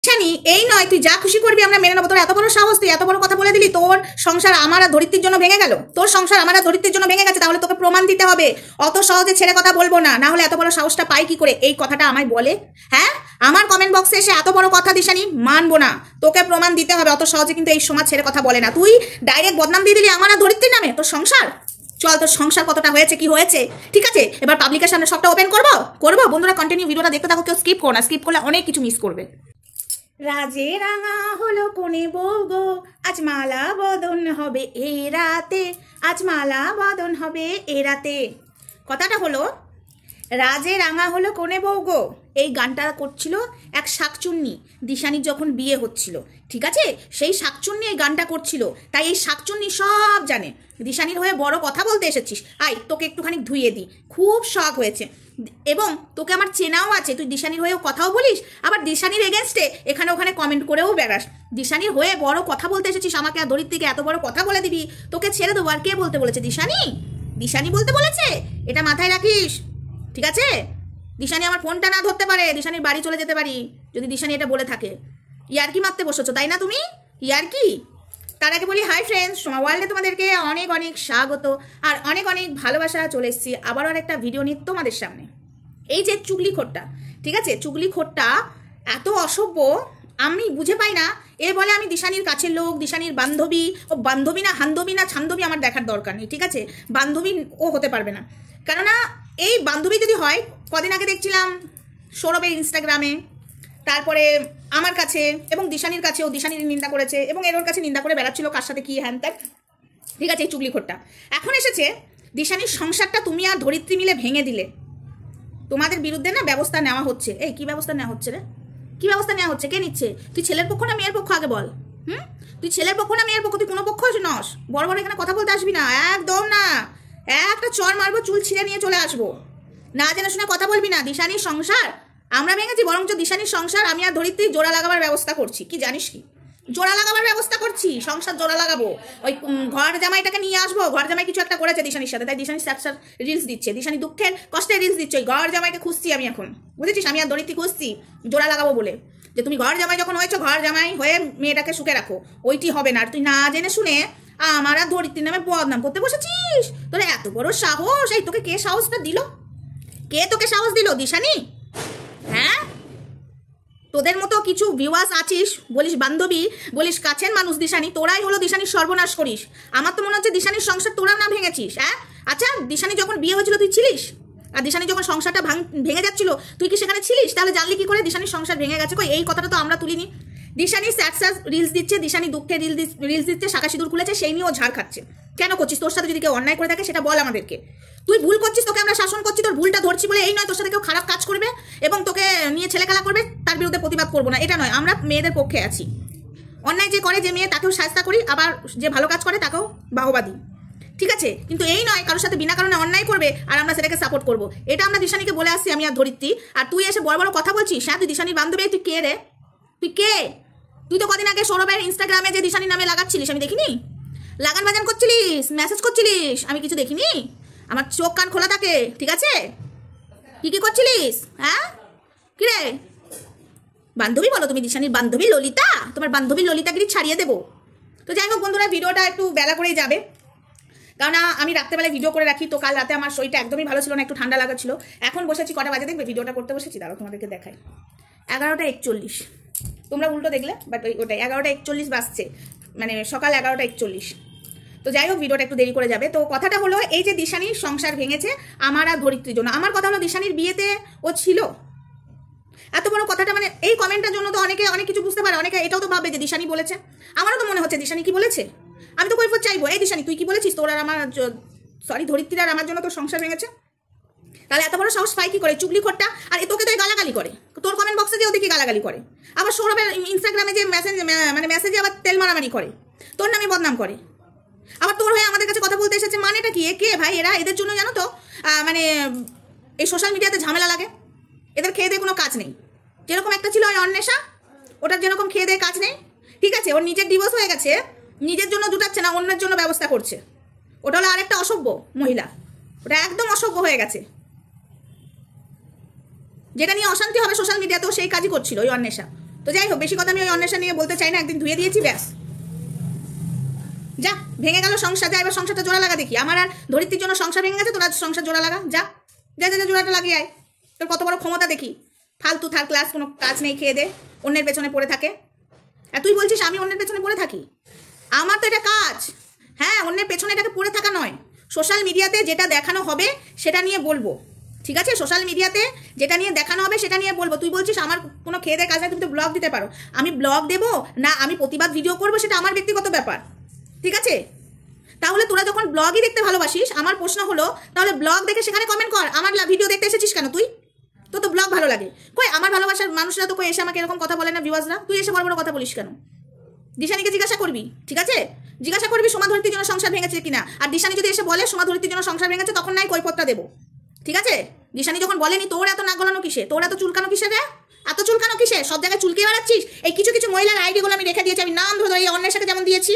জানি এই নয় তুই যা খুশি করবি আমরা মেনে নেবো। তোর এত বড় সাহস, তুই এত বড় কথা বলে দিলি তোর সংসার আমার আর ধরিত্রীর জন্য ভেঙে গেল। তোর সংসার আমার আর ধরিত্রীর জন্য ভেঙে গেছে, তাহলে তোকে প্রমাণ দিতে হবে। অত সহজে ছেড়ে কথা বলবো না, না হলে এত বড় সাহসটা পাই কি করে এই কথাটা আমায় বলে? হ্যাঁ, আমার কমেন্ট বক্সে এসে এত বড় কথা দিশানি মানবো না, তোকে প্রমাণ দিতে হবে। অত সহজে কিন্তু এই সমাজ ছেড়ে কথা বলে না। তুই ডাইরেক্ট বদনাম দিয়ে দিলি আমার আর ধরিত্রীর নামে। তোর সংসার চল, তোর সংসার কতটা হয়েছে কি হয়েছে ঠিক আছে, এবার পাবলিকের সামনে সবটা ওপেন করবো। বন্ধুরা কন্টিনিউ ভিডিওটা দেখতে থাকো, কেউ স্কিপ করো না, স্কিপ করলে অনেক কিছু মিস করবে। রাজে রাঙা হলো কোনে বউ গো, আজ মালা বদন হবে এ রাতে, আজ মালা বদন হবে এ রাতে। কথাটা হলো রাজে রাঙা হলো কোনে বউ গো, এই গানটা করছিল এক শাকচুন্নি দিশানির যখন বিয়ে হচ্ছিল, ঠিক আছে? সেই শাকচুন্নি এই গানটা করছিল, তাই এই শাকচুন্নি সব জানে। দিশানির হয়ে বড় কথা বলতে এসেছিস, আই তোকে একটুখানি ধুইয়ে দিই, খুব শখ হয়েছে। এবং তোকে আমার চেনাও আছে, তুই দিশানির হয়েও কথাও বলিস, আবার দিশানির এগেনস্টে এখানে ওখানে কমেন্ট করেও বেড়াস। দিশানির হয়ে বড় কথা বলতে এসেছিস, আমাকে আর ধরিত্রীকে এত বড় কথা বলে দিবি, তোকে ছেড়ে দেবো। আর কে বলতে বলেছে? দিশানি বলতে বলেছে, এটা মাথায় রাখিস, ঠিক আছে? দিশানি আমার ফোনটা না ধরতে পারে, দিশানির বাড়ি চলে যেতে পারি যদি দিশানি এটা বলে থাকে। ইয়ার্কি মারতে বসেছো তাই না তুমি? ইয়ার্কি। তার আগে বলি হাই ফ্রেন্ডস, সোমা ওয়ার্ল্ডে তোমাদেরকে অনেক অনেক স্বাগত আর অনেক অনেক ভালোবাসা। চলে এসেছি আবারও একটা ভিডিও নিয়ে তোমাদের সামনে। এই যে চুগলিখোরটা, ঠিক আছে, চুগলিখোরটা এত অসভ্য আমি বুঝে পাই না। এ বলে আমি দিশানির কাছের লোক, দিশানির বান্ধবী। ও বান্ধবী না হান্দবী না ছান্দবী আমার দেখার দরকার নেই, ঠিক আছে? বান্ধবী ও হতে পারবে না, কেননা এই বান্ধবী যদি হয়, কদিন আগে দেখছিলাম সৌরভের ইনস্টাগ্রামে, তারপরে আমার কাছে এবং দিশানির কাছে ও দিশানির নিন্দা করেছে এবং এর কাছে নিন্দা করে বেড়াচ্ছিল কার সাথে কি হ্যান ত্যান, ঠিক আছে? এই চুগলিখোরটা এখন এসেছে দিশানির সংসারটা তুমি আর ধরিত্রী মিলে ভেঙে দিলে, তোমাদের বিরুদ্ধে না ব্যবস্থা নেওয়া হচ্ছে। এই কি ব্যবস্থা নেওয়া হচ্ছে রে? কি ব্যবস্থা নেওয়া হচ্ছে? কে নিচ্ছে? তুই ছেলের পক্ষ না মেয়ের পক্ষ আগে বল। তুই ছেলের পক্ষ না মেয়ের পক্ষ? তুই কোনো পক্ষ নস। বড় বড় এখানে কথা বলতে আসবি না, একদম না। একটা চর মারবো, চুল ছিঁড়ে নিয়ে চলে আসবো। না জেনে শুনে কথা বলবি না। দিশানির সংসার আমরা ভেঙেছি, বরঞ্চ দিশানির সংসার আমি আর ধরিত্রী জোড়া লাগাবার ব্যবস্থা করছি। কি জানিস কি? জোড়া লাগাবার ব্যবস্থা করছি, সংসার জোড়া লাগাবো। ওই ঘর জামাইটাকে নিয়ে আসবো, ঘর জামাই কিছু একটা করেছে দিশানির সাথে, তাই দিশানি স্যার রিলস দিচ্ছে, দিশানি দুঃখের কষ্টের রিলস দিচ্ছে। ওই ঘর জামাইকে খুঁজছি আমি এখন, বুঝেছিস? আমি আর ধরিত্রী খুঁজছি জোড়া লাগাবো বলে, যে তুমি ঘর জামাই যখন হয়েছো, ঘর জামাই হয়ে মেয়েটাকে সুখে রাখো। ওইটি হবে না। আর তুই না জেনে শুনে আমার আর ধরিত্রীর নামে বদনাম করতে বসেছিস। তোর এত বড় সাহস! এই তোকে কে সাহসটা দিল? কে তোকে সাহস দিল দিশানি? হ্যাঁ, তোদের মতো কিছু ভিউয়ার্স আছিস, বলিস বান্ধবী, বলিস কাছের মানুষ দিশানি, তোরাই হলো দিশানির সর্বনাশ করিস। আমার তো মনে হচ্ছে দিশানির সংসার তোরাও না ভেঙেছিস। হ্যাঁ, আচ্ছা, দিশানি যখন বিয়ে হয়েছিল তুই ছিলিস? আর দিশানি যখন সংসারটা ভেঙে যাচ্ছিল তুই কি সেখানে ছিলিস? তাহলে জানলি কি করে দিশানির সংসার ভেঙে গেছে? কই এই কথাটা তো আমরা তুলিনি। দিশানি স্যাড রিলস দিচ্ছে, দিশানি দুঃখে রিলস দিচ্ছে, শাখা সিঁদুর খুলেছে, সেই নিয়ে ও ঝাড় খাচ্ছে। কেন করছিস? তোর সাথে যদি কেউ অন্যায় করে থাকে সেটা বল আমাদেরকে। তুই ভুল করছিস, তোকে আমরা শাসন করছি, তোর ভুলটা ধরছি বলে এই নয় তোর সাথে কেউ খারাপ কাজ করবে এবং তোকে নিয়ে ছেলেখেলা করবে তার বিরুদ্ধে প্রতিবাদ করবো না, এটা নয়। আমরা মেয়েদের পক্ষে আছি। অন্যায় যে করে যে মেয়ে তাকেও শাস্তা করি, আবার যে ভালো কাজ করে তাকেও বাহবা দিই, ঠিক আছে? কিন্তু এই নয় কারোর সাথে বিনা কারণে অন্যায় করবে আর আমরা সেটাকে সাপোর্ট করবো। এটা আমরা দিশানিকে বলে আসছি, আমি আর ধরিত্রী। আর তুই এসে বড় বড় কথা বলছিস। হ্যাঁ, তুই দিশানির বান্ধবী, তুই কে রে? তুই কে? তুই তো কদিন আগে সৌরভের ইনস্টাগ্রামে যে দিশানির নামে লাগাচ্ছিলিস আমি দেখিনি? লাগান বাজান করছিলিস, মেসেজ করছিলিস, আমি কিছু দেখিনি? আমার চোখ কান খোলা থাকে, ঠিক আছে? কি কি করছিলিস? হ্যাঁ, কি রে? বান্ধবী বলো তুমি? দিশানির বান্ধবী ললিতা? তোমার বান্ধবী ললিতাগিরি ছাড়িয়ে দেবো। তো যাই হোক বন্ধুরা, ভিডিওটা একটু বেলা করেই যাবে, কারণ আমি রাত্রেবেলায় ভিডিও করে রাখি। তো কাল রাতে আমার শরীরটা একদমই ভালো ছিল না, একটু ঠান্ডা লাগাচ্ছিল। এখন বসেছি, কটা বাজে দেখবে? ভিডিওটা করতে বসেছি, দাঁড়াও তোমাদেরকে দেখাই। 11টা 41। তোমরা উল্টো দেখলে, বাট ওটাই 11টা 41 বাজছে, মানে সকাল 11টা 41। তো যাই হোক, ভিডিওটা একটু দেরি করে যাবে। তো কথাটা হলো এই যে দিশানির সংসার ভেঙেছে আমার আর ধরিত্রীর জন্য। আমার কথা হলো দিশানির বিয়েতে ও ছিল। এত বড় কথাটা, মানে এই কমেন্টটার জন্য তো অনেকে অনেক কিছু বুঝতে পারে, অনেকে এটাও তো ভাববে যে দিশানি বলেছে। আমারও তো মনে হচ্ছে দিশানি কি বলেছে। আমি তো কৈফিয়ত চাইবো, এই দিশানি তুই কি বলেছিস? তোর আর আমার, সরি ধরিত্রীর আর আমার জন্য তোর সংসার ভেঙেছে। তাহলে এত বড় সাহস পাই কি করে চুগলিখোরটা? আর তোকে তো গালাগালি করে, তোর কমেন্ট বক্সে যেও দেখি গালাগালি করে। আবার সৌরভের ইনস্টাগ্রামে যে মেসেজে আবার তেল মারামারি করে, তোর নামে বদনাম করে। আবার তোর হয়ে আমাদের কাছে কথা বলতে এসেছে, মানেটা কি? কে ভাই এরা? এদের জন্য জানো তো মানে এই সোশ্যাল মিডিয়াতে ঝামেলা লাগে। এদের খেয়ে দিয়ে কোনো কাজ নেই। যেরকম একটা ছিল ওই অন্বেষা, ওটার যেরকম খেয়ে দিয়ে কাজ নেই, ঠিক আছে? ওর নিজের ডিভোর্স হয়ে গেছে, নিজের জন্য জুটাচ্ছে না, অন্যের জন্য ব্যবস্থা করছে। ওটা হলো আরেকটা অসভ্য মহিলা, ওটা একদম অসভ্য হয়ে গেছে। যেটা নিয়ে অশান্তি হবে সোশ্যাল মিডিয়াতেও সেই কাজই করছিল ওই অন্বেষা। তো যাই হোক, বেশি কথা আমি ওই অন্বেষা নিয়ে বলতে চাই না, একদিন ধুয়ে দিয়েছি ব্যাস। যা, ভেঙে গেল সংসার, যা এবার সংসারটা জোড়া লাগা দেখি। আমার আর ধরিত্রীর জন্য সংসার ভেঙে গেছে, তোরা সংসার জোড়া লাগা, যা যা যা জোড়াটা লাগিয়ে আয়। তোর কত বড় ক্ষমতা দেখি, ফালতু থার্ড ক্লাস, কোনো কাজ নেই, খেয়ে দে, অন্যের পেছনে পড়ে থাকে। আর তুই বলছিস আমি অন্যের পেছনে পড়ে থাকি? আমার তো এটা কাজ। হ্যাঁ, অন্যের পেছনে এটাকে পড়ে থাকা নয়, সোশ্যাল মিডিয়াতে যেটা দেখানো হবে সেটা নিয়ে বলবো, ঠিক আছে? সোশ্যাল মিডিয়াতে যেটা নিয়ে দেখানো হবে সেটা নিয়ে বলবো। তুই বলছিস আমার কোনো খেয়ে দেয় কাজ নেই, তুমি তো ব্লগ দিতে পারো। আমি ব্লগ দেবো না আমি প্রতিবাদ ভিডিও করবো, সেটা আমার ব্যক্তিগত ব্যাপার, ঠিক আছে? তাহলে তোরা যখন ব্লগই দেখতে ভালোবাসিস, আমার প্রশ্ন হলো তাহলে ব্লগ দেখে সেখানে কমেন্ট কর। আমার ভিডিও দেখতে এসেছিস কেন তুই? তো ব্লগ ভালো লাগে কই? আমার ভালোবাসার মানুষরা তো কই এসে আমাকে এরকম কথা বলে না, ভিউয়ার্সরা। তুই এসে বড় বড় কথা বলিস কেন? দিশানিকে জিজ্ঞাসা করবি, ঠিক আছে? জিজ্ঞাসা করবি সোমা ধরিত্রীর জন্য সংসার ভেঙেছে কিনা। আর দিশানি যদি এসে বলে সোমা ধরিত্রীর জন্য সংসার ভেঙেছে, তখন নাই কৈফতটা দেবো, ঠিক আছে? দিশানি যখন বলেনি, তোর এত নাক গলানো কিসে, তোর এত চুলকানো কিসে রে? এত চুলকানো কিসে? সব জায়গায় চুলকে বেড়াচ্ছিস। এই কিছু কিছু মহিলার আইডিগুলো আমি রেখে দিয়েছি, আমি নাম ধরে এই অন্যের সাথে যেমন দিয়েছি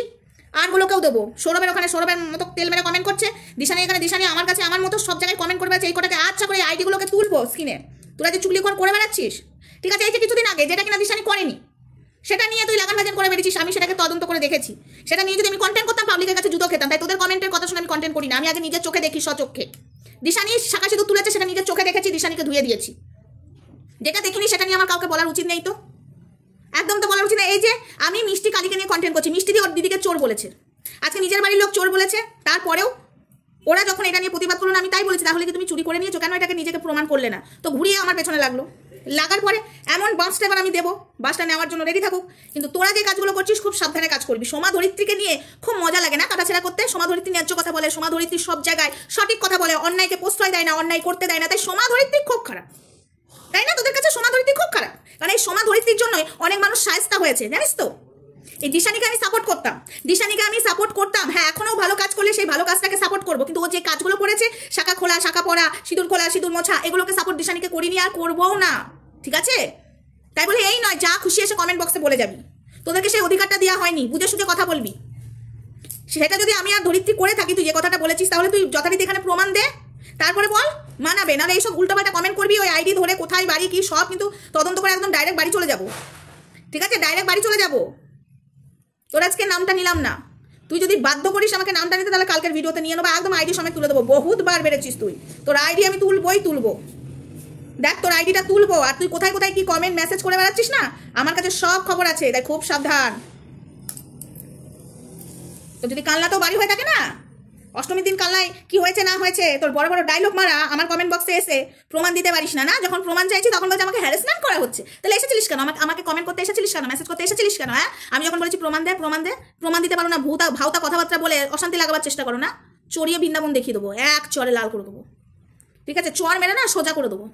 আরগুলোকেও দেবো। সৌরভের ওখানে সৌরভের মতো তেল মেরে কমেন্ট করছে, দিশানি এখানে দিশানি আমার কাছে আমার মতো সব জায়গায় কমেন্ট করবে। এই কটাকে আচ্ছা করে আইডিগুলোকে তুলবো স্ক্রিনে। তোরা যে চুগলি করে বেড়াচ্ছিস, ঠিক আছে? এই যে কিছুদিন আগে যেটা কিনা দিশানি করেনি, সেটা নিয়ে তুই লাগান ভাজন করে বেরিয়েছিস। আমি সেটাকে তদন্ত করে দেখেছি। সেটা নিয়ে যদি আমি কন্টেন্ট করতাম, পাবলিকের কাছে জুতো খেতাম। তাই তোদের কমেন্টের কথা শুনে আমি কন্টেন্ট করি না। আমি আগে নিজের চোখে দেখি, স্বচক্ষে। দিশানি শাখা সিঁদুর তুলেছে, সেটা নিজের চোখে দেখেছি, দিশানিকে ধুয়ে দিয়েছি। যেটা দেখিনি সেটা নিয়ে আমার কাউকে বলার উচিত নেই, তো একদম তো বলার উচিত নেই। এই যে আমি মিষ্টি কালীকে নিয়ে কন্টেন্ট করছি, মিষ্টি দিয়ে ওর দিদিকে চোর বলেছে, আজকে নিজের বাড়ির লোক চোর বলেছে। তারপরেও ওরা যখন এটা নিয়ে প্রতিবাদ করলো না, আমি তাই বলেছি তাহলে কি তুমি চুরি করে নিয়েছো, কেন এটাকে নিজেকে প্রমাণ করলে না? তো ঘুরিয়ে আমার পেছনে লাগলো। লাগার পরে এমন বাসটা এবার আমি দেবো, বাসটা নেওয়ার জন্য রেডি থাকুক। কিন্তু তোরা যে কাজগুলো করছিস খুব সাবধানে কাজ করবি। সোমা ধরিত্রীকে নিয়ে খুব মজা লাগে না কাটাছেড়া করতে? সোমা ধরিত্রী ন্যায্য কথা বলে, সোমা ধরিত্রী সব জায়গায় সঠিক কথা বলে, অন্যায়কে প্রশ্রয় দেয় না, অন্যায় করতে দেয় না। তাই সোমা ধরিত্রী খুব খারাপ, তাই না? তোদের কাছে সোমা ধরিত্রী খুব খারাপ, কারণ এই সোমা ধরিত্রীর জন্যই অনেক মানুষ শায়েস্তা হয়েছে, জানিস তো? এই দিশানিকে আমি সাপোর্ট করতাম, হ্যাঁ এখনো ভালো কাজ করলে সেই ভালো কাজটাকে সাপোর্ট করবো। কিন্তু ও যে কাজগুলো করেছে, শাখা খোলা, শাখা পড়া, সিঁদুর খোলা, সিঁদুর মোছা, এগুলোকে সাপোর্ট দিশানিকে করিনি আর করবোও না, ঠিক আছে? তাই বলে এই নয় যা খুশি এসে কমেন্ট বক্সে বলে যাবি। তোদেরকে সেই অধিকারটা দেওয়া হয়নি, বুঝে সুঝে কথা বলবি। সেটা যদি আমি আর ধরিত্রী করে থাকি, তুই যে কথাটা বলেছিস, তাহলে তুই যথারীতি এখানে প্রমাণ দে, তারপরে বল মানাবে। নাহলে এইসব উল্টোপাল্টা কমেন্ট করবি, ওই আইডি ধরে কোথায় বাড়ি কি সব কিন্তু তদন্ত করে একদম ডাইরেক্ট বাড়ি চলে যাবো, ঠিক আছে? ডাইরেক্ট বাড়ি চলে যাবো। তোর আজকে নামটা নিলাম না, তুই যদি বাধ্য করিস আমাকে নামটা নিতে, তাহলে কালকের ভিডিওতে নিয়ে নেবো, একদম আইডি সময় তুলে দেবো। বহুতবার বেড়েছিস তুই, তোর আইডি আমি তুলবো। দেখ তোর আইডিটা তুলবো। আর তুই কোথায় কোথায় কি কমেন্ট মেসেজ করে বেড়াচ্ছিস না, আমার কাছে সব খবর আছে, তাই খুব সাবধান। তো যদি কালনাতেও বাড়ি হয়ে থাকে না, অষ্টমীর দিন কালনায় কি হয়েছে না হয়েছে তোর বড় বড় ডায়লগ মারা আমার কমেন্ট বক্সে এসে প্রমাণ দিতে পারিস না। না, যখন প্রমাণ চাইছি তখন বলছে আমাকে হ্যারাসমেন্ট করা হচ্ছে। তাহলে এসেছিলিস কেন? আমাকে কমেন্ট করতে এসেছিলিস কেন? মেসেজ করতে এসেছিলিস কেন? হ্যাঁ, আমি যখন বলেছি প্রমাণ দিতে পারো না, ভাউতা কথাবার্তা বলে অশান্তি লাগাবার চেষ্টা করো না, চড়িয়ে বৃন্দাবন দেখিয়ে দেবো, এক চরে লাল করে দেবো, ঠিক আছে? চর মেরে না সোজা করে দেবো।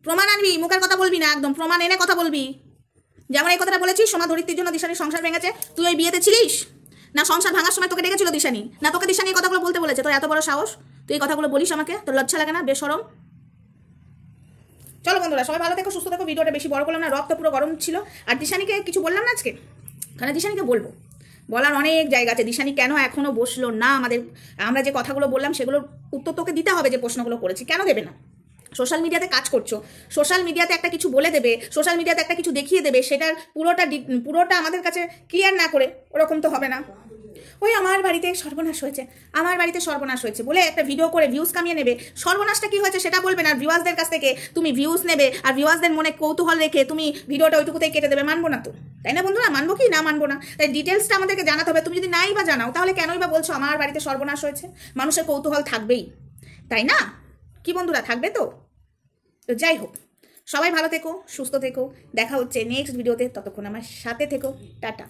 প্রমাণ আনবি, মুখের কথা বলবি না, একদম প্রমাণ এনে কথা বলবি। যেমন এই কথাটা বলেছিস সোমা ধরিত্রীর জন্য দিশানির সংসার ভেঙেছে, তুই ওই বিয়েতে ছিলিস না? সংসার ভাঙার সময় তোকে ডেকেছিল দিশানি না? তোকে দিশানি এই কথাগুলো বলতে বলেছে? তোর এত বড় সাহস, তুই এই কথাগুলো বলিস আমাকে? তোর লজ্জা লাগে না? বেশরম। চলো বন্ধুরা, সবাই ভালো থেকো, সুস্থ থেকো। ভিডিওটা বেশি বড় করলাম না, রক্ত পুরো গরম ছিল। আর দিশানিকে কিছু বললাম না আজকে, কারণ দিশানিকে বলবো, বলার অনেক জায়গা আছে। দিশানি কেন এখনো বসলো না? আমরা যে কথাগুলো বললাম সেগুলোর উত্তর তোকে দিতে হবে। যে প্রশ্নগুলো করেছি কেন দেবে না? সোশ্যাল মিডিয়াতে কাজ করছো, সোশ্যাল মিডিয়াতে একটা কিছু বলে দেবে, সোশ্যাল মিডিয়াতে একটা কিছু দেখিয়ে দেবে, সেটার পুরোটা আমাদের কাছে ক্লিয়ার না করে ওরকম তো হবে না। ওই আমার বাড়িতে সর্বনাশ হয়েছে বলে একটা ভিডিও করে ভিউজ কামিয়ে নেবে। সর্বনাশটা কি হয়েছে সেটা বলবে না, আর ভিউয়ার্সদের কাছ থেকে তুমি ভিউজ নেবে, আর ভিউয়ার্সদের মনে কৌতূহল রেখে তুমি ভিডিওটা ওইটুকুতেই কেটে দেবে। মানবো না তো, তাই না বন্ধুরা? মানবো কি না মানবো না? তাই ডিটেলসটা আমাদেরকে জানাতে হবে। তুমি যদি নাই বা জানাও, তাহলে কেনই বা বলছো আমার বাড়িতে সর্বনাশ হয়েছে? মানুষের কৌতূহল থাকবেই, তাই না? কি বন্ধুরা, থাকবে তো? তো যাই হোক, সবাই ভালো থেকো, সুস্থ থেকো। দেখা হচ্ছে নেক্সট ভিডিওতে, ততক্ষণ আমার সাথে থেকো। টাটা।